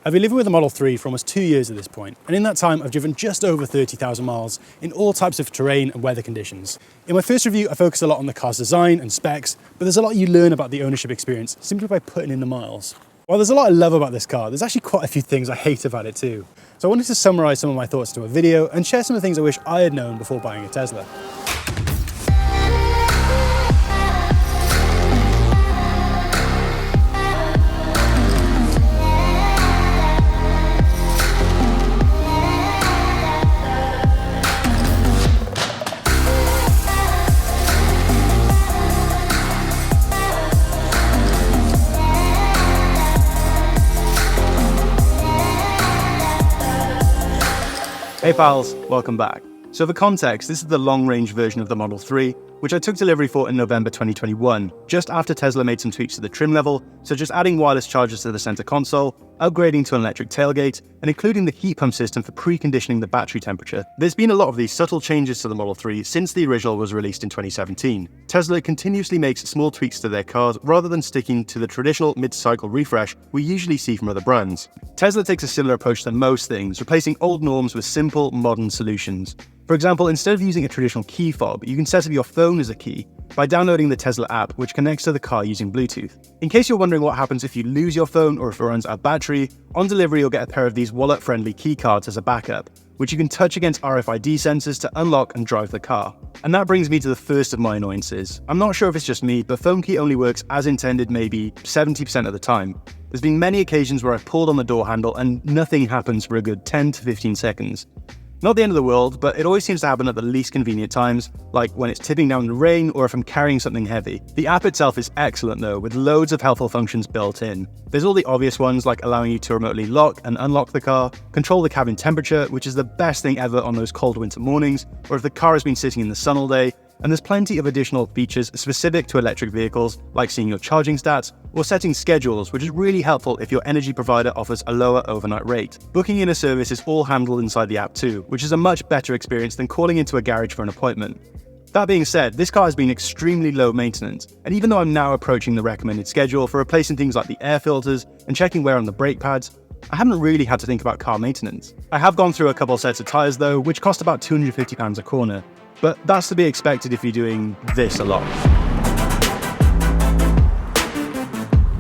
I've been living with the Model 3 for almost 2 years at this point, and in that time I've driven just over 30,000 miles in all types of terrain and weather conditions. In my first review I focused a lot on the car's design and specs, but there's a lot you learn about the ownership experience simply by putting in the miles. While there's a lot I love about this car, there's actually quite a few things I hate about it too. So I wanted to summarise some of my thoughts into a video and share some of the things I wish I had known before buying a Tesla. Hey pals, welcome back. So for context, this is the long-range version of the Model 3, which I took delivery for in November 2021, just after Tesla made some tweaks to the trim level, such as adding wireless chargers to the center console, upgrading to an electric tailgate, and including the heat pump system for preconditioning the battery temperature. There's been a lot of these subtle changes to the Model 3 since the original was released in 2017. Tesla continuously makes small tweaks to their cars rather than sticking to the traditional mid-cycle refresh we usually see from other brands. Tesla takes a similar approach to most things, replacing old norms with simple, modern solutions. For example, instead of using a traditional key fob, you can set up your phone as a key by downloading the Tesla app, which connects to the car using Bluetooth. In case you're wondering what happens if you lose your phone or if it runs out of battery, on delivery you'll get a pair of these wallet-friendly key cards as a backup, which you can touch against RFID sensors to unlock and drive the car. And that brings me to the first of my annoyances. I'm not sure if it's just me, but phone key only works as intended maybe 70% of the time. There's been many occasions where I've pulled on the door handle and nothing happens for a good 10 to 15 seconds. Not the end of the world, but it always seems to happen at the least convenient times, like when it's tipping down in the rain or if I'm carrying something heavy. The app itself is excellent though, with loads of helpful functions built in. There's all the obvious ones like allowing you to remotely lock and unlock the car, control the cabin temperature, which is the best thing ever on those cold winter mornings, or if the car has been sitting in the sun all day, and there's plenty of additional features specific to electric vehicles, like seeing your charging stats, or setting schedules, which is really helpful if your energy provider offers a lower overnight rate. Booking in a service is all handled inside the app too, which is a much better experience than calling into a garage for an appointment. That being said, this car has been extremely low maintenance, and even though I'm now approaching the recommended schedule for replacing things like the air filters and checking wear on the brake pads, I haven't really had to think about car maintenance. I have gone through a couple sets of tyres though, which cost about £250 a corner. But that's to be expected if you're doing this a lot.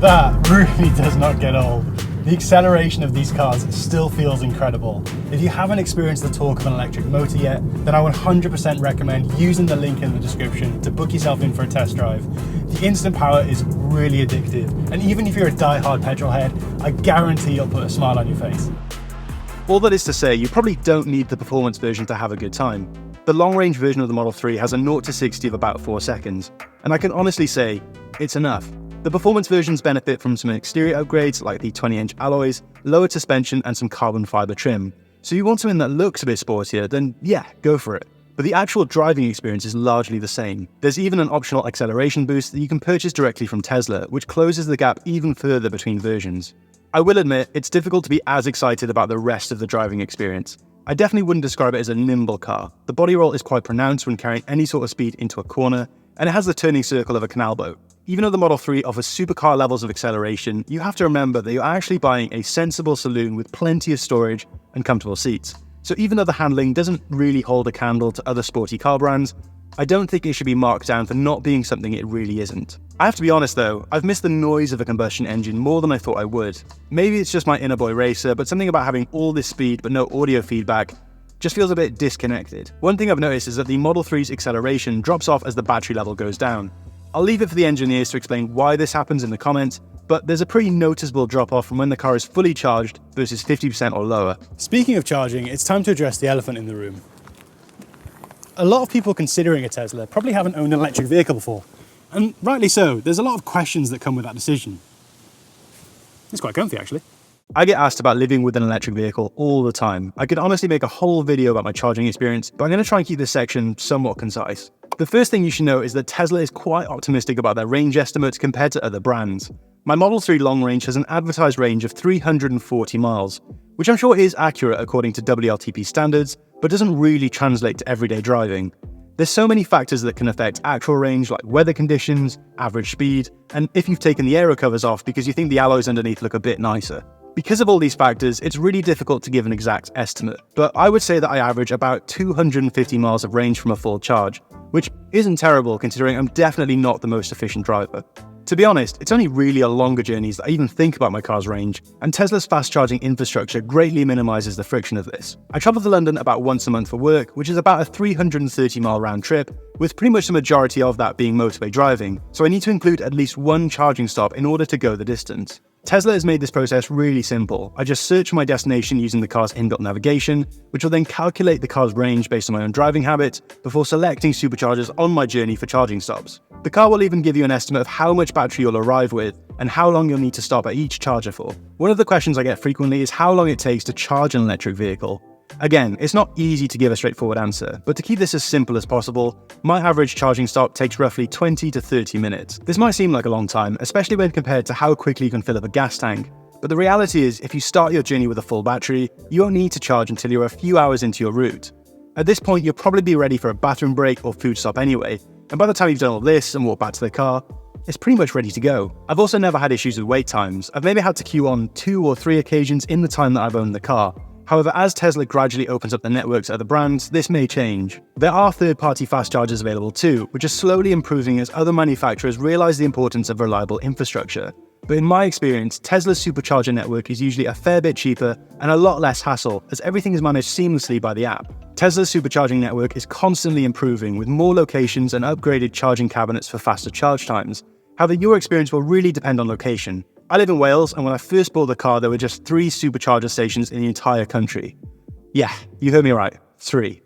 That really does not get old. The acceleration of these cars still feels incredible. If you haven't experienced the torque of an electric motor yet, then I would 100% recommend using the link in the description to book yourself in for a test drive. The instant power is really addictive, and even if you're a die-hard petrol head, I guarantee you'll put a smile on your face. All that is to say, you probably don't need the performance version to have a good time. The long-range version of the Model 3 has a 0 to 60 of about 4 seconds, and I can honestly say, it's enough. The performance versions benefit from some exterior upgrades like the 20-inch alloys, lowered suspension and some carbon fiber trim. So you want something that looks a bit sportier, then yeah, go for it. But the actual driving experience is largely the same. There's even an optional acceleration boost that you can purchase directly from Tesla, which closes the gap even further between versions. I will admit, it's difficult to be as excited about the rest of the driving experience. I definitely wouldn't describe it as a nimble car. The body roll is quite pronounced when carrying any sort of speed into a corner, and it has the turning circle of a canal boat. Even though the Model 3 offers supercar levels of acceleration, you have to remember that you're actually buying a sensible saloon with plenty of storage and comfortable seats. So even though the handling doesn't really hold a candle to other sporty car brands, I don't think it should be marked down for not being something it really isn't. I have to be honest though, I've missed the noise of a combustion engine more than I thought I would. Maybe it's just my inner boy racer, but something about having all this speed but no audio feedback just feels a bit disconnected. One thing I've noticed is that the Model 3's acceleration drops off as the battery level goes down. I'll leave it for the engineers to explain why this happens in the comments, but there's a pretty noticeable drop off from when the car is fully charged versus 50% or lower. Speaking of charging, it's time to address the elephant in the room. A lot of people considering a Tesla probably haven't owned an electric vehicle before. And rightly so, there's a lot of questions that come with that decision. It's quite comfy actually. I get asked about living with an electric vehicle all the time. I could honestly make a whole video about my charging experience, but I'm going to try and keep this section somewhat concise. The first thing you should know is that Tesla is quite optimistic about their range estimates compared to other brands. My Model 3 long range has an advertised range of 340 miles, which I'm sure is accurate according to WLTP standards, but doesn't really translate to everyday driving. There's so many factors that can affect actual range, like weather conditions, average speed, and if you've taken the aero covers off because you think the alloys underneath look a bit nicer. Because of all these factors, it's really difficult to give an exact estimate, but I would say that I average about 250 miles of range from a full charge, which isn't terrible considering I'm definitely not the most efficient driver. To be honest, it's only really on longer journeys that I even think about my car's range, and Tesla's fast charging infrastructure greatly minimises the friction of this. I travel to London about once a month for work, which is about a 330-mile round trip, with pretty much the majority of that being motorway driving, so I need to include at least one charging stop in order to go the distance. Tesla has made this process really simple. I just search for my destination using the car's inbuilt navigation, which will then calculate the car's range based on my own driving habits before selecting superchargers on my journey for charging stops. The car will even give you an estimate of how much battery you'll arrive with and how long you'll need to stop at each charger for. One of the questions I get frequently is how long it takes to charge an electric vehicle. Again, it's not easy to give a straightforward answer, but to keep this as simple as possible, my average charging stop takes roughly 20 to 30 minutes. This might seem like a long time, especially when compared to how quickly you can fill up a gas tank, but the reality is if you start your journey with a full battery, you won't need to charge until you're a few hours into your route. At this point, you'll probably be ready for a bathroom break or food stop anyway, and by the time you've done all this and walked back to the car, it's pretty much ready to go. I've also never had issues with wait times. I've maybe had to queue on 2 or 3 occasions in the time that I've owned the car. However, as Tesla gradually opens up the network to other brands, this may change. There are third-party fast chargers available too, which are slowly improving as other manufacturers realize the importance of reliable infrastructure. But in my experience, Tesla's supercharger network is usually a fair bit cheaper and a lot less hassle, as everything is managed seamlessly by the app. Tesla's supercharging network is constantly improving with more locations and upgraded charging cabinets for faster charge times. However, your experience will really depend on location. I live in Wales, and when I first bought the car, there were just 3 supercharger stations in the entire country. Yeah, you heard me right, 3.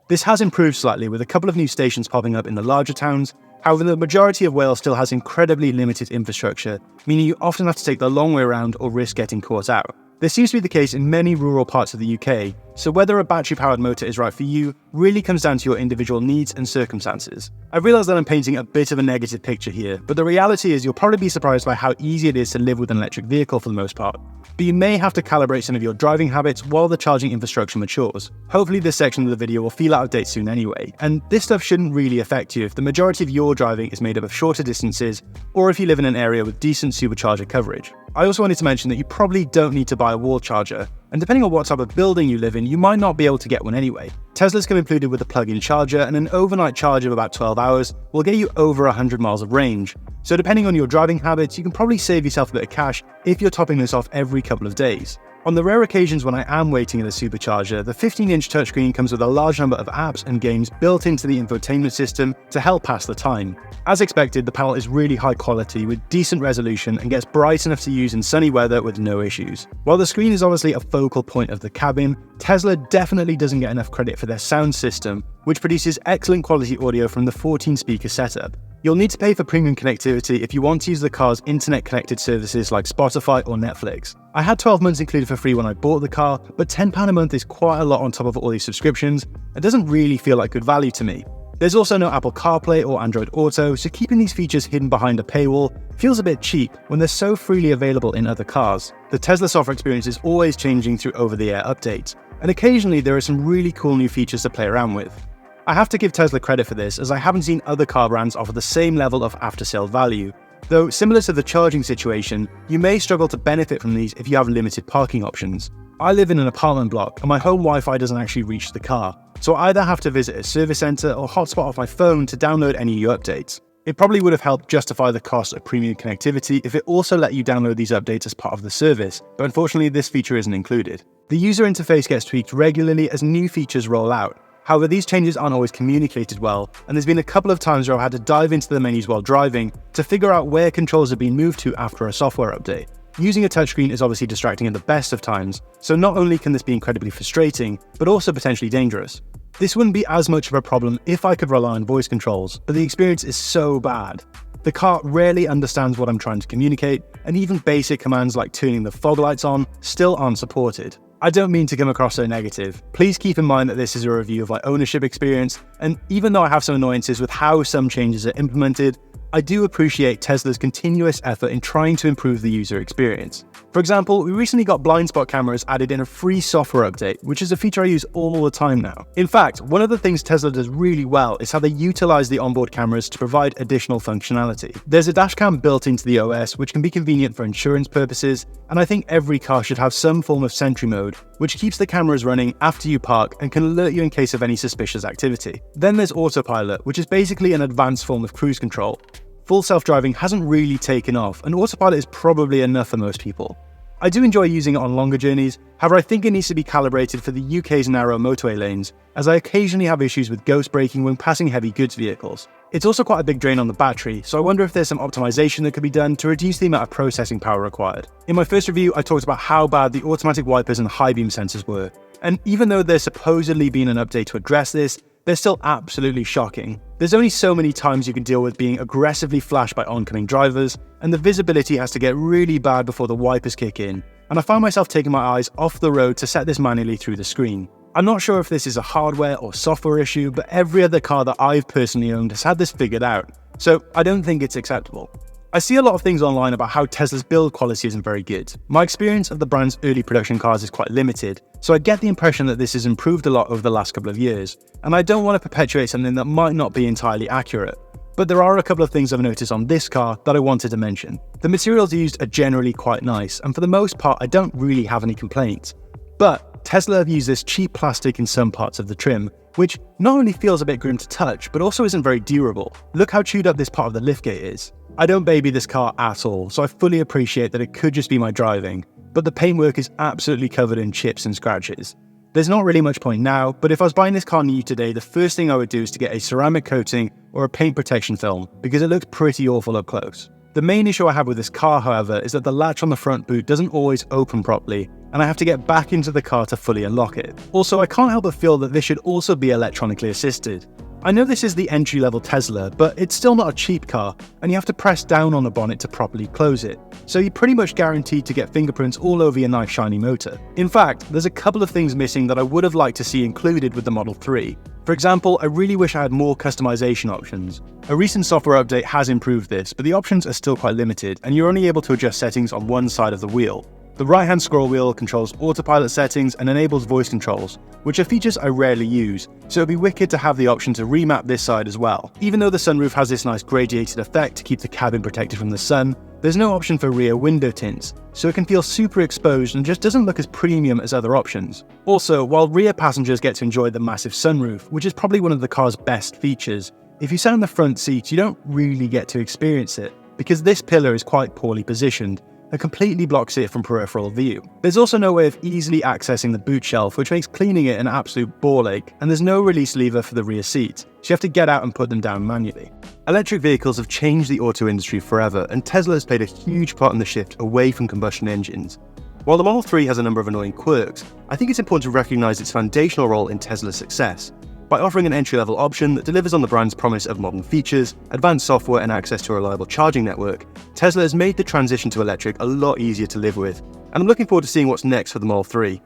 This has improved slightly with a couple of new stations popping up in the larger towns. However, the majority of Wales still has incredibly limited infrastructure, meaning you often have to take the long way around or risk getting caught out. This seems to be the case in many rural parts of the UK, so whether a battery-powered motor is right for you really comes down to your individual needs and circumstances. I realise that I'm painting a bit of a negative picture here, but the reality is you'll probably be surprised by how easy it is to live with an electric vehicle for the most part. But you may have to calibrate some of your driving habits while the charging infrastructure matures. Hopefully this section of the video will feel out of date soon anyway, and this stuff shouldn't really affect you if the majority of your driving is made up of shorter distances or if you live in an area with decent supercharger coverage. I also wanted to mention that you probably don't need to buy a wall charger, and depending on what type of building you live in, you might not be able to get one anyway. Teslas come included with a plug-in charger, and an overnight charge of about 12 hours will get you over 100 miles of range. So depending on your driving habits, you can probably save yourself a bit of cash if you're topping this off every couple of days. On the rare occasions when I am waiting at a supercharger, the 15-inch touchscreen comes with a large number of apps and games built into the infotainment system to help pass the time. As expected, the panel is really high quality with decent resolution and gets bright enough to use in sunny weather with no issues. While the screen is obviously a focal point of the cabin, Tesla definitely doesn't get enough credit for their sound system, which produces excellent quality audio from the 14-speaker setup. You'll need to pay for premium connectivity if you want to use the car's internet-connected services like Spotify or Netflix. I had 12 months included for free when I bought the car, but £10 a month is quite a lot on top of all these subscriptions. It doesn't really feel like good value to me. There's also no Apple CarPlay or Android Auto, so keeping these features hidden behind a paywall feels a bit cheap when they're so freely available in other cars. The Tesla software experience is always changing through over-the-air updates, and occasionally there are some really cool new features to play around with. I have to give Tesla credit for this, as I haven't seen other car brands offer the same level of after-sale value. Though, similar to the charging situation, you may struggle to benefit from these if you have limited parking options. I live in an apartment block, and my home Wi-Fi doesn't actually reach the car, so I either have to visit a service centre or hotspot off my phone to download any new updates. It probably would have helped justify the cost of premium connectivity if it also let you download these updates as part of the service, but unfortunately this feature isn't included. The user interface gets tweaked regularly as new features roll out. However, these changes aren't always communicated well, and there's been a couple of times where I've had to dive into the menus while driving to figure out where controls have been moved to after a software update. Using a touchscreen is obviously distracting at the best of times, so not only can this be incredibly frustrating, but also potentially dangerous. This wouldn't be as much of a problem if I could rely on voice controls, but the experience is so bad. The car rarely understands what I'm trying to communicate, and even basic commands like turning the fog lights on still aren't supported. I don't mean to come across so negative. Please keep in mind that this is a review of my ownership experience, and even though I have some annoyances with how some changes are implemented, I do appreciate Tesla's continuous effort in trying to improve the user experience. For example, we recently got blind spot cameras added in a free software update, which is a feature I use all the time now. In fact, one of the things Tesla does really well is how they utilize the onboard cameras to provide additional functionality. There's a dashcam built into the OS, which can be convenient for insurance purposes, and I think every car should have some form of sentry mode, which keeps the cameras running after you park and can alert you in case of any suspicious activity. Then there's autopilot, which is basically an advanced form of cruise control. Full self-driving hasn't really taken off, and autopilot is probably enough for most people. I do enjoy using it on longer journeys, however I think it needs to be calibrated for the UK's narrow motorway lanes, as I occasionally have issues with ghost braking when passing heavy goods vehicles. It's also quite a big drain on the battery, so I wonder if there's some optimization that could be done to reduce the amount of processing power required. In my first review, I talked about how bad the automatic wipers and high beam sensors were, and even though there's supposedly been an update to address this, they're still absolutely shocking. There's only so many times you can deal with being aggressively flashed by oncoming drivers, and the visibility has to get really bad before the wipers kick in, and I find myself taking my eyes off the road to set this manually through the screen. I'm not sure if this is a hardware or software issue, but every other car that I've personally owned has had this figured out, so I don't think it's acceptable. I see a lot of things online about how Tesla's build quality isn't very good. My experience of the brand's early production cars is quite limited, so I get the impression that this has improved a lot over the last couple of years, and I don't want to perpetuate something that might not be entirely accurate. But there are a couple of things I've noticed on this car that I wanted to mention. The materials used are generally quite nice, and for the most part I don't really have any complaints. But Tesla have used this cheap plastic in some parts of the trim, which not only feels a bit grim to touch, but also isn't very durable. Look how chewed up this part of the liftgate is. I don't baby this car at all, so I fully appreciate that it could just be my driving, but the paintwork is absolutely covered in chips and scratches. There's not really much point now, but if I was buying this car new today, the first thing I would do is to get a ceramic coating or a paint protection film, because it looks pretty awful up close. The main issue I have with this car, however, is that the latch on the front boot doesn't always open properly, and I have to get back into the car to fully unlock it. Also, I can't help but feel that this should also be electronically assisted. I know this is the entry-level Tesla, but it's still not a cheap car, and you have to press down on the bonnet to properly close it, so you're pretty much guaranteed to get fingerprints all over your nice shiny motor. In fact, there's a couple of things missing that I would have liked to see included with the Model 3. For example, I really wish I had more customization options. A recent software update has improved this, but the options are still quite limited, and you're only able to adjust settings on one side of the wheel. The right-hand scroll wheel controls autopilot settings and enables voice controls, which are features I rarely use, so it'd be wicked to have the option to remap this side as well. Even though the sunroof has this nice gradiated effect to keep the cabin protected from the sun, there's no option for rear window tints, so it can feel super exposed and just doesn't look as premium as other options. Also, while rear passengers get to enjoy the massive sunroof, which is probably one of the car's best features, if you sit in the front seat you don't really get to experience it, because this pillar is quite poorly positioned and completely blocks it from peripheral view. There's also no way of easily accessing the boot shelf, which makes cleaning it an absolute ball ache, and there's no release lever for the rear seat, so you have to get out and put them down manually. Electric vehicles have changed the auto industry forever, and Tesla has played a huge part in the shift away from combustion engines. While the Model 3 has a number of annoying quirks, I think it's important to recognise its foundational role in Tesla's success. By offering an entry-level option that delivers on the brand's promise of modern features, advanced software and access to a reliable charging network, Tesla has made the transition to electric a lot easier to live with, and I'm looking forward to seeing what's next for the Model 3.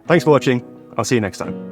Thanks for watching, I'll see you next time.